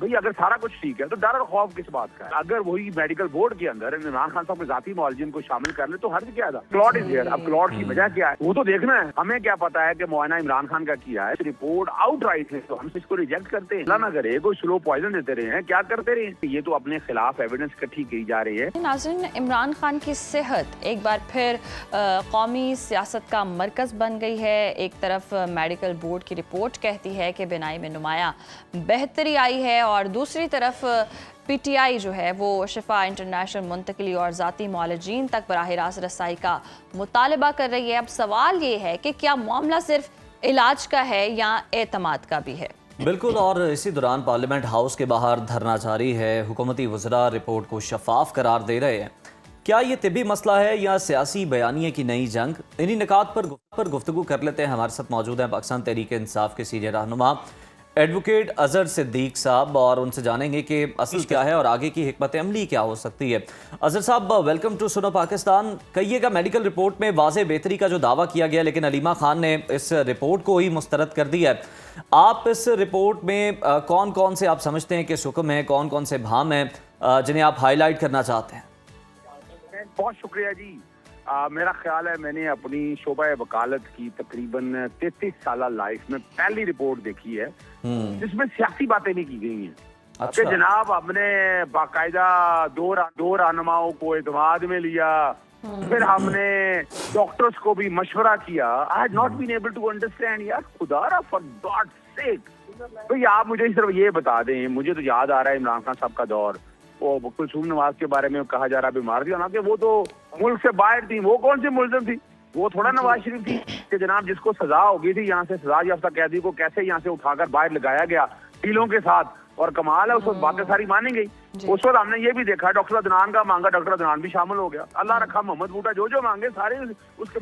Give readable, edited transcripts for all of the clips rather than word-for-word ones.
بھئی اگر سارا کچھ ٹھیک ہے تو ڈر اور خوف کس بات کا ہے؟ اگر وہی میڈیکل بورڈ کے اندر عمران خان صاحب کے ذاتی معالجین کو شامل کر لے تو حرج کیا تھا؟ Client is here. اب کلاٹ کی وجہ کیا ہے وہ تو دیکھنا ہے. ہمیں کیا پتا ہے کہ معائنہ عمران خان کا کیا ہے, رپورٹ آؤٹ رائٹ ہے تو ہم اس کو ریجیکٹ کرتے ہیں. اللہ نہ کرے کوئی سلو پوائزن دیتے رہے ہیں, کیا کرتے رہے, یہ تو اپنے خلاف ایویڈنس اکٹھی کی جا رہی ہے. ناظرین, عمران خان کی صحت ایک بار پھر قومی سیاست کا مرکز بن گئی ہے. ایک طرف میڈیکل بورڈ کی رپورٹ کہتی ہے کہ بینائی میں نمایاں بہتری آئی ہے, اور دوسری طرف پی ٹی آئی جو ہے وہ شفا انٹرنیشنل منتقلی اور ذاتی معالجین تک براہ راست رسائی کا مطالبہ کر رہی ہے. اب سوال یہ ہے کہ کیا معاملہ صرف علاج کا ہے یا اعتماد کا بھی ہے؟ بالکل, اور اسی دوران پارلیمنٹ ہاؤس کے باہر دھرنا جاری ہے. حکومتی وزراء رپورٹ کو شفاف قرار دے رہے ہیں. کیا یہ طبی مسئلہ ہے یا سیاسی بیانیے کی نئی جنگ؟ انہی نکات پر گفتگو کر لیتے ہیں. ہمارے ساتھ موجود ہیں پاکستان تحریک انصاف کے سینئر رہنما ایڈوکیٹ اظہر صدیق صاحب, اور ان سے جانیں گے کہ اصل کیا ہے اور آگے کی حکمت عملی کیا ہو سکتی ہے. اظہر صاحب, ویلکم ٹو سنو پاکستان. کہیے گا, میڈیکل رپورٹ میں واضح بہتری کا جو دعویٰ کیا گیا لیکن علیمہ خان نے اس رپورٹ کو ہی مسترد کر دیا ہے. آپ اس رپورٹ میں کون کون سے آپ سمجھتے ہیں کہ سکم ہیں, کون کون سے بھام ہیں جنہیں آپ ہائی لائٹ کرنا چاہتے ہیں؟ بہت شکریہ جی. میرا خیال ہے میں نے اپنی شعبہ وکالت کی تقریباً 33 سالہ لائف میں پہلی رپورٹ دیکھی ہے جس میں سیاسی باتیں نہیں کی گئی ہیں. کہ جناب ہم نے باقاعدہ دو رہنماؤں کو اعتماد میں لیا, پھر ہم نے ڈاکٹرز کو بھی مشورہ کیا. I had not been able to understand. یار خدا را for God's sake, بھئی آپ مجھے صرف یہ بتا دیں. مجھے تو یاد آ رہا ہے عمران خان صاحب کا دور, وہ کلثوم نواز کے بارے میں کہا جا رہا بیمار تھی, حالانکہ وہ تو ملک سے باہر تھی. وہ کون سی ملزم تھی؟ وہ تھوڑا نواز شریف تھی کہ جناب جس کو سزا ہو گئی تھی, یہاں سے سزا یافتہ قیدی کو کیسے یہاں سے اٹھا کر باہر لگایا گیا ڈیلوں کے ساتھ, اور کمال ہے اس وقت باتیں ساری مانی گئی. اس وقت ہم نے یہ بھی دیکھا ڈاکٹر عدنان کا مانگا, ڈاکٹر عدنان بھی شامل ہو گیا. اللہ رکھا محمد بوٹا جو مانگے سارے اس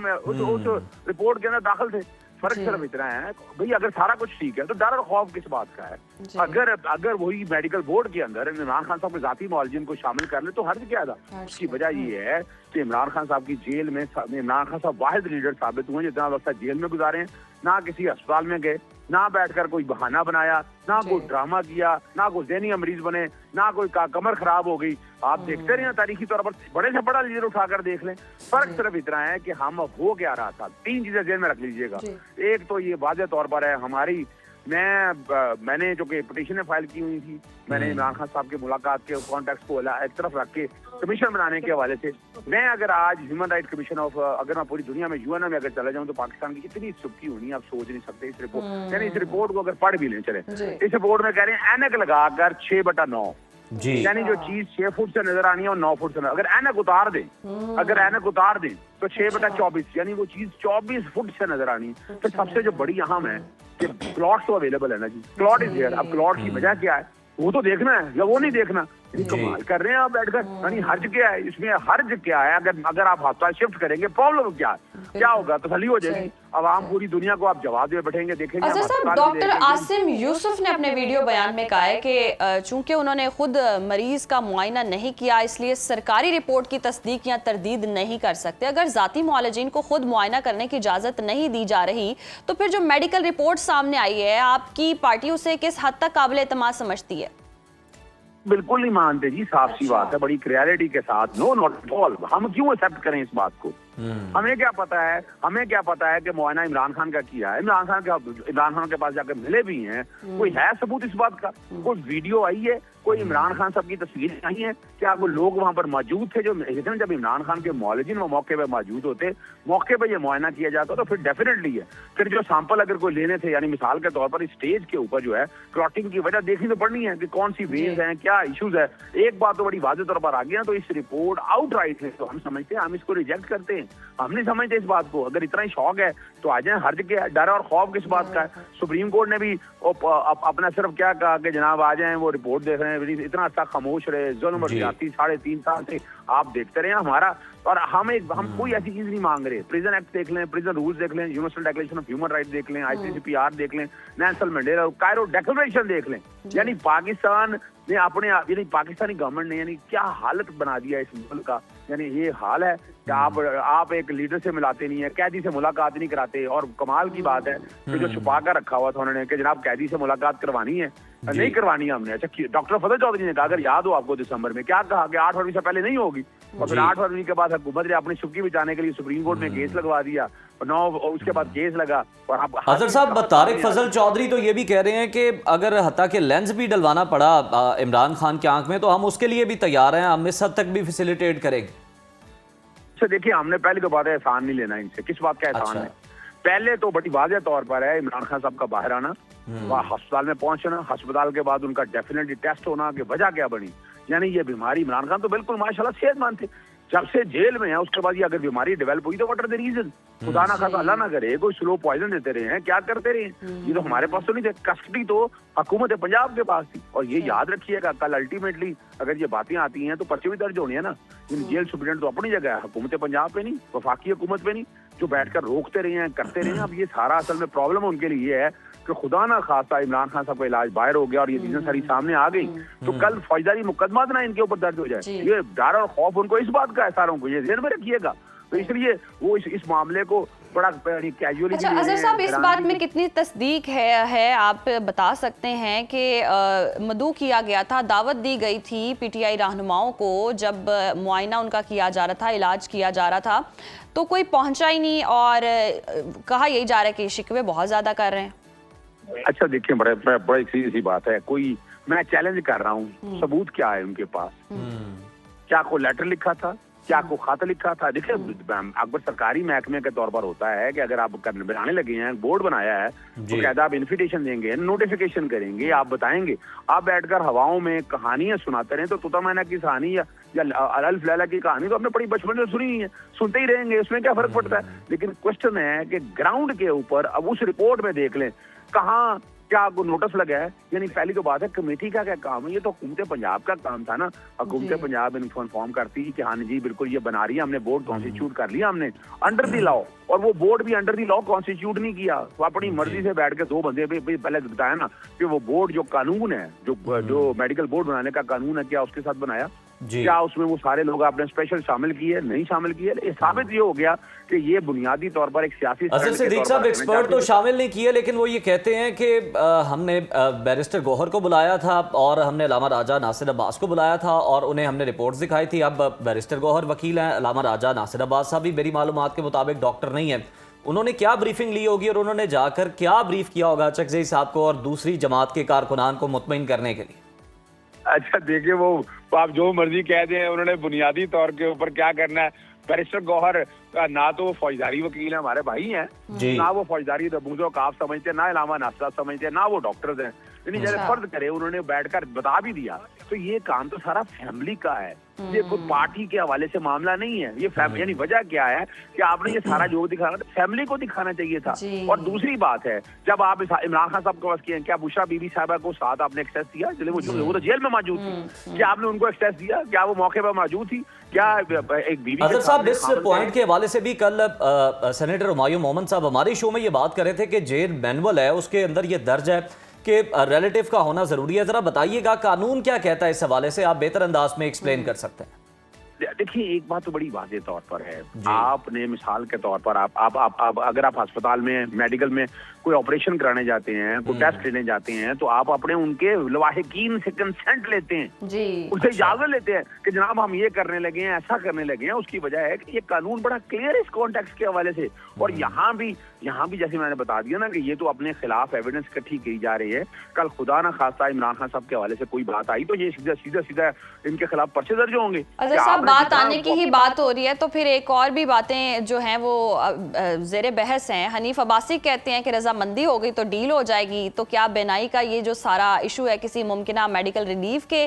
رپورٹ کے اندر داخل تھے. فرق صرف اتنا ہے بھئی اگر سارا کچھ ٹھیک ہے تو ڈر اور خوف کس بات کا ہے؟ اگر وہی میڈیکل بورڈ کے اندر عمران خان صاحب کے ذاتی معالجین کو شامل کر لے تو حرج کیا تھا؟ اس کی وجہ یہ ہے کہ عمران خان صاحب کی جیل میں عمران خان صاحب واحد لیڈر ثابت ہوئے جتنا وقت جیل میں گزارے ہیں. نہ کسی اسپتال میں گئے, نہ بیٹھ کر کوئی بہانہ بنایا, نہ کوئی ڈرامہ کیا, نہ کوئی ذہنی مریض بنے, نہ کوئی کمر خراب ہو گئی. آپ دیکھتے رہے ہیں تاریخی طور پر بڑے سے بڑا لیڈر اٹھا کر دیکھ لیں. فرق صرف اتنا ہے کہ ہم ہو کیا رہا تھا. 3 چیزیں ذہن میں رکھ لیجئے گا. ایک تو یہ واضح طور پر ہے ہماری, میں نے جو کہ پٹیشنیں فائل کی ہوئی تھی, میں نے عمران خان صاحب کے ملاقات کے کانٹیکٹ کو ایک طرف رکھ کے کمیشن بنانے کے حوالے سے, میں اگر آج ہیومن رائٹ کمیشن آف, اگر میں پوری دنیا میں UN میں اگر چلا جاؤں تو پاکستان کی اتنی سبکی ہونی ہے آپ سوچ نہیں سکتے. اس رپورٹ یعنی اس رپورٹ کو اگر پڑھ بھی لیں چلے, اس رپورٹ میں کہہ رہے ہیں اینک لگا کر 6/9, یعنی جو چیز 6 فٹ سے نظر آنی ہے اور 9 فٹ سے, اگر اینک اتار دیں تو 6/24, یعنی وہ چیز 24 فٹ سے نظر آنی ہے. تو سب سے جو بڑی اہم ہے کہ کلاٹ تو اویلیبل ہے نا جی, کلاٹ از ہیئر. اب کلاٹ کی وجہ کیا ہے وہ تو دیکھنا ہے یا وہ نہیں دیکھنا. کمال کر رہے ہیں آپ بیٹھ کر, یعنی حرج کیا ہے اس میں؟ حرج کیا ہے اگر آپ ہسپتال شفٹ کریں گے پرابلم کیا ہے, کیا ہوگا؟ تسلی ہو جائے گی. عوام پوری دنیا کو آپ جواب دے بیٹھیں گے, دیکھیں گے. اظہر صاحب, ڈاکٹر عاصم یوسف نے اپنے ویڈیو بیان میں کہا ہے کہ چونکہ انہوں نے خود مریض کا معائنہ نہیں کیا اس لیے سرکاری رپورٹ کی تصدیق یا تردید نہیں کر سکتے. اگر ذاتی معالجین کو خود معائنہ کرنے کی اجازت نہیں دی جا رہی تو پھر جو میڈیکل رپورٹ سامنے آئی ہے آپ کی پارٹی اسے کس حد تک قابل اعتماد سمجھتی ہے؟ بالکل نہیں مانتے جی, صاف سی بات ہے, بڑی کلیئرٹی کے ساتھ. نو ناٹ ایٹ آل. ہم کیوں ایکسپٹ کریں اس بات کو؟ ہمیں کیا پتا ہے کہ معائنہ عمران خان کا کیا ہے. عمران خان کے پاس جا کے ملے بھی ہیں, کوئی ہے ثبوت اس بات کا؟ کوئی ویڈیو آئی ہے, کوئی عمران خان صاحب کی تصویریں آئی ہیں, کیا وہ لوگ وہاں پر موجود تھے جو جب عمران خان کے معالجین وہ موقع پہ موجود ہوتے, موقع پہ یہ معائنہ کیا جاتا تو پھر ڈیفینیٹلی ہے. پھر جو سیمپل اگر کوئی لینے تھے, یعنی مثال کے طور پر اسٹیج کے اوپر جو ہے کلاٹنگ کی وجہ دیکھنی تو پڑنی ہے کہ کون سی وینز ہیں, کیا ایشوز ہے. ایک بات تو بڑی واضح طور پر آ گئی نا, تو اس رپورٹ آؤٹ رائٹ ہے تو ہم سمجھتے ہیں, ہم اس کو ریجیکٹ کرتے ہیں. ہم نہیں سمجھتے اس بات کو. اگر اتنا ہی شوق ہے تو آ جائیں, حرج کیا ہے؟ ڈر اور خوف کس بات کا ہے؟ سپریم کورٹ نے بھی اپنا صرف کیا کہا کہ جناب آ جائیں, وہ رپورٹ دیکھ رہے ہیں, اتنا اچھا خاموش رہے. ظلم اور زیادتی 3.5 سال سے آپ دیکھتے رہے ہمارا, اور ہم کوئی ایسی چیز نہیں مانگ رہے. پریزن ایکٹ دیکھ لیں, پریزن رولز دیکھ لیں, universal declaration of human right دیکھ لیں, ICCPR دیکھ لیں, نیلسن منڈیلا کائرو ڈیکلریشن دیکھ لیں. یعنی پاکستان نے اپنے یعنی پاکستانی گورنمنٹ نے یعنی کیا حالت بنا دیا اس ملک کا. یعنی یہ حال ہے کہ آپ ایک لیڈر سے ملاتے نہیں ہیں, قیدی سے ملاقات نہیں کراتے. اور کمال کی بات ہے کہ جو چھپا کر رکھا ہوا تھا انہوں نے کہ جناب قیدی سے ملاقات کروانی ہے, नहीं करवानी है हमने। अच्छा, डॉक्टर फजल चौधरी ने कहा, अगर याद हो आपको दिसंबर में क्या कहा कि 8 फरवरी से पहले नहीं होगी, और फिर 8 फरवरी के बाद हुकूमत ने अपनी चुप्पी बचाने के लिए सुप्रीम कोर्ट में केस लगवा दिया, और 9 उसके बाद केस लगा। और अब अजहर साहब, तारिक फजल चौधरी तो ये भी कह रहे हैं कि अगर हत्ता के लेंस भी डलवाना पड़ा इमरान खान की आंख में तो हम उसके लिए भी तैयार हैं, हम इस हद तक भी फैसिलिटेट करेंगे। अच्छा देखिए, हमने पहले तो बात है एहसान नहीं लेना इनसे, किस बात का एहसान है। पहले तो बड़ी वाज़ेह तौर पर है इमरान खान साहब का बाहर आना, वहाँ अस्पताल में पहुंचना, अस्पताल के बाद उनका डेफिनेटली टेस्ट होना कि वजह क्या बनी, यानी ये बीमारी। इमरान खान तो बिल्कुल माशाल्लाह सेहतमंद थे, जब से जेल में है उसके बाद ये अगर बीमारी डेवलप हुई तो व्हाट आर द रीजन। खुदा ना खासा अल्लाह ना करे कोई स्लो पॉइजन देते रहे हैं, क्या करते रहे, ये तो हमारे पास तो नहीं थे। कस्टडी तो हुकूमत पंजाब के पास थी। और ये याद रखिएगा, कल अल्टीमेटली अगर ये बातें आती हैं तो पर्चे भी दर्ज होने हैं ना। जेल सुप्रीडेंट तो अपनी जगह है, हुकूमत पंजाब पे नहीं, वफाकी हुकूमत पे नहीं, जो बैठकर रोकते रहे हैं, करते रहे हैं। अब ये सारा असल में प्रॉब्लम उनके लिए ये है कि खुदा ना खासा इमरान खान साहब का इलाज बाहर हो गया और ये चीजें सारी सामने आ गई तो कल फौजदारी मुकदमा ना इनके ऊपर दर्ज हो जाए। ये डर और खौफ उनको इस बात का है, सारों को ये ध्यान में रखिएगा। तो इसलिए वो इस मामले को बड़ा कैजुअली। अच्छा अजहर साहब, इस बात में कितनी तस्दीक है आप बता सकते हैं कि मदऊ किया गया था, दावत दी गई थी पीटीआई रहनुमाओं को जब मुआयना उनका किया जा रहा था, इलाज किया जा रहा था, तो कोई पहुंचा ही नहीं और कहा यही जा रहा है कि शिकवे बहुत ज्यादा कर रहे हैं। अच्छा देखिए, बड़ी सीधी सी बात है, कोई मैं चैलेंज कर रहा हूँ, सबूत क्या है उनके पास? क्या कोई लेटर लिखा था, क्या को खत लिखा था? देखिए अकबर सरकारी महकमे के तौर पर होता है कि अगर आप बनाने लगे हैं, बोर्ड बनाया है तो कहता आप इन्विटेशन देंगे, नोटिफिकेशन करेंगे, आप बताएंगे। आप बैठकर हवाओं में कहानियां सुनाते रहे तो तोता मैना की कहानी या अल्फ लैला की कहानी तो आपने बड़ी बचपन से सुनी है, सुनते ही रहेंगे, उसमें क्या फर्क पड़ता है। लेकिन क्वेश्चन है कि ग्राउंड के ऊपर अब उस रिपोर्ट में देख लें कहाँ क्या आपको नोटिस लगा है। यानी पहली तो बात है कमेटी का क्या काम है, ये तो हुकूमत पंजाब का काम था ना। हुकूमत पंजाब इन्फॉर्म करती है कि हाँ जी बिल्कुल ये बना रही है, हमने बोर्ड कॉन्स्टिट्यूट कर लिया हमने अंडर द लॉ, और वो बोर्ड भी अंडर द लॉ कॉन्स्टिट्यूट नहीं किया। वो अपनी मर्जी से बैठ के दो बंदे पे पहले बताया ना कि वो बोर्ड जो कानून है, जो मेडिकल बोर्ड बनाने का कानून है, क्या उसके साथ बनाया, क्या उसमें वो सारे लोग आपने स्पेशल शामिल किए, नहीं शामिल किए। ये साबित ये हो गया कि ये बुनियादी तौर पर एक सियासी सिद्दीक साहब एक्सपर्ट तो शामिल नहीं किए, लेकिन वो ये कहते हैं कि हमने बैरिस्टर गौहर को बुलाया था और हमने अलामा राजा नासिर अब्बास को बुलाया था और उन्हें हमने रिपोर्ट्स दिखाई थी। अब बैरिस्टर गौहर वकील हैं, अलामा राजा नासिर अब्बास साहब भी मेरी मालूमात के मुताबिक डॉक्टर नहीं है। उन्होंने क्या ब्रीफिंग ली होगी और उन्होंने जाकर क्या ब्रीफ किया होगा चकज़ई साहब को और दूसरी जमात के कारकुनान को मुतमईन करने के लिए? अच्छा देखिए, वो आप जो मर्जी कह दें, उन्होंने बुनियादी तौर के ऊपर क्या करना है। बैरिस्टर गौहर ना तो वो फौजदारी वकील है, हमारे भाई हैं, ना वो फौजदारी दबूजों का आप समझते हैं, ना अलामा नासिर समझते हैं, ना वो डॉक्टर्स हैं। यानी जैसे फर्ज करे उन्होंने बैठकर बता भी दिया तो ये काम तो सारा फैमिली का है, ये कोई पार्टी के हवाले से मामला नहीं है। ये यानी वजह क्या है कि आपने ये सारा जो दिखाना था फैमिली को दिखाना चाहिए था। और दूसरी बात है, जब आप इमरान खान साहब को बस किए, क्या बुशरा बीबी साहबा को साथ आपने एक्सेस दिया? चले वो तो जेल में मौजूद थी, क्या आपने उनको एक्सेस दिया? क्या वो मौके पर मौजूद थी? क्या एक बीवी? अजहर साहब, इस पॉइंट के हवाले से भी कल सेनेटर हुमायूं मोहम्मद साहब हमारे शो में ये बात कर रहे थे कि जेल मैनुअल है, उसके अंदर ये दर्ज है कि रिलेटिव का होना जरूरी है। जरा बताइएगा कानून क्या कहता है इस हवाले से, आप बेहतर अंदाज में एक्सप्लेन कर सकते हैं। देखिए एक बात तो बड़ी वाज़ेह तौर पर है, आपने मिसाल के तौर पर आप अगर आप अस्पताल में मेडिकल में कोई ऑपरेशन कराने जाते हैं, कोई टेस्ट लेने जाते हैं, तो आप अपने उनके लवाहिकीन से कंसेंट लेते हैं, उससे इजाजत लेते हैं कि जनाब हम ये करने लगे हैं, ऐसा करने लगे हैं। उसकी वजह है कि ये कानून बड़ा क्लियर है इस कॉन्टेक्स्ट के हवाले से। और यहाँ भी जैसे मैंने बता दिया ना कि ये तो अपने खिलाफ एविडेंस इकट्ठी की जा रही है। कल खुदा ना खासा इमरान खान साहब के हवाले से कोई बात आई तो ये सीधा इनके खिलाफ पर्चे दर्ज होंगे। बात आने की ही बात हो रही है तो फिर एक और भी बातें जो हैं वो ज़ेरे बहस हैं। हनीफ अब्बासी कहते हैं कि रजामंदी हो गई तो डील हो जाएगी, तो क्या बेनाई का ये जो सारा इशू है किसी मुमकिना मेडिकल रिलीफ के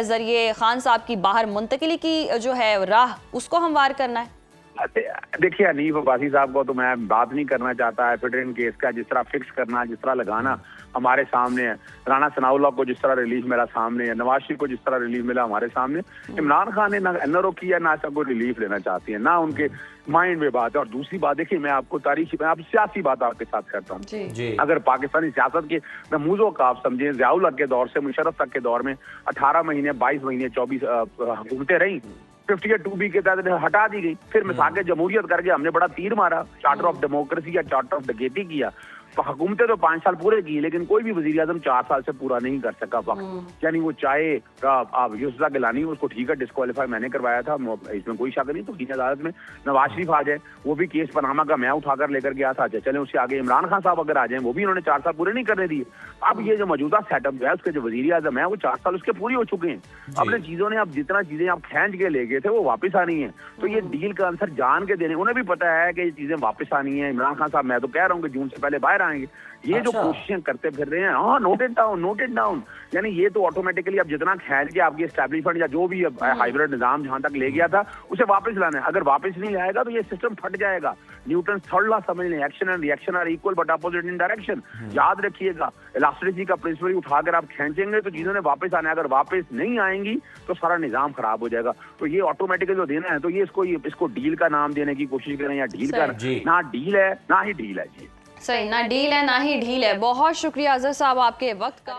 जरिए खान साहब की बाहर मुंतकिली की जो है राह, उसको हमवार करना है? देखिए हनीफ अब्बासी साहब को तो मैं बात नहीं करना चाहता है। फेडरल केस का जिस तरह फिक्स करना, जिस तरह लगाना हमारे सामने है। राना सनाउल्लाह को जिस तरह रिलीफ मिला सामने है, नवाज शरीफ को जिस तरह रिलीफ मिला हमारे सामने। इमरान खान ने ना एनआरओ किया, ना सबको रिलीफ लेना चाहती है, ना उनके माइंड में बात है। और दूसरी बात देखिए, मैं आपको तारीखी में आप सियासी बात आपके साथ करता हूँ। अगर पाकिस्तानी सियासत के नमूजों का आप समझें, ज़ियाउल हक के दौर से मुशर्रफ तक के दौर में 18 महीने 22 महीने 24 हुकूमतें रही, 52B के तहत हटा दी गई, फिर मिसाक जमहूरियत करके हमने बड़ा तीर मारा, चार्टर ऑफ डेमोक्रेसी या चार्टर ऑफ डकैती किया। हुकूमतें तो 5 साल पूरे की, लेकिन कोई भी वजीर आजम 4 साल से पूरा नहीं कर सका वक्त। यानी वो चाहे आप यूसुफ गिलानी, उसको ठीक है डिस्क्वालीफाई मैंने करवाया था, इसमें कोई शक नहीं, तो की अदालत में नवाज शरीफ आ जाए, वो भी केस पनामा का मैं उठाकर लेकर गया था, चले उससे आगे इमरान खान साहब अगर आ जाए, वो भी उन्होंने 4 साल पूरे नहीं करने दिए। अब ये जो मौजूदा सेटअप है, उसके जो वजीर आजम है वो 4 साल उसके पूरी हो चुके हैं। अपने चीजों ने अब जितना चीजें आप खींच के ले गए थे वो वापस आनी है, तो ये डील का आंसर जान के देने, उन्हें भी पता है कि ये चीजें वापस आनी है। इमरान खान साहब मैं तो कह रहा हूँ कि जून से पहले बाहर आएंगे। ये जो कोशिशें करते फिर रहे हैं, हाँ नोटेड डाउन, यानी ये तो ऑटोमेटिकली अब जितना खैर के आपकी एस्टैब्लिशमेंट या जो भी हाइब्रिड निजाम जहां तक ले गया था उसे वापस लाना है। अगर वापस नहीं लाएगा तो ये सिस्टम फट जाएगा। न्यूटन थर्ड लॉ समझ लें, action and reaction are equal but opposite in direction. याद रखिएगा, इलास्टिसिटी का प्रिंसिपल उठाकर आप खींचेंगे तो चीजों ने वापस आना है, अगर वापस नहीं आएंगी तो सारा निजाम खराब हो जाएगा। तो ये ऑटोमेटिकली जो देना है, तो ये इसको डील का नाम देने की कोशिश करें या डील का, ना डील है ना ही डील है। जी सही, ना डील है ना ही ढील है। बहुत शुक्रिया अजहर साहब आपके वक्त का।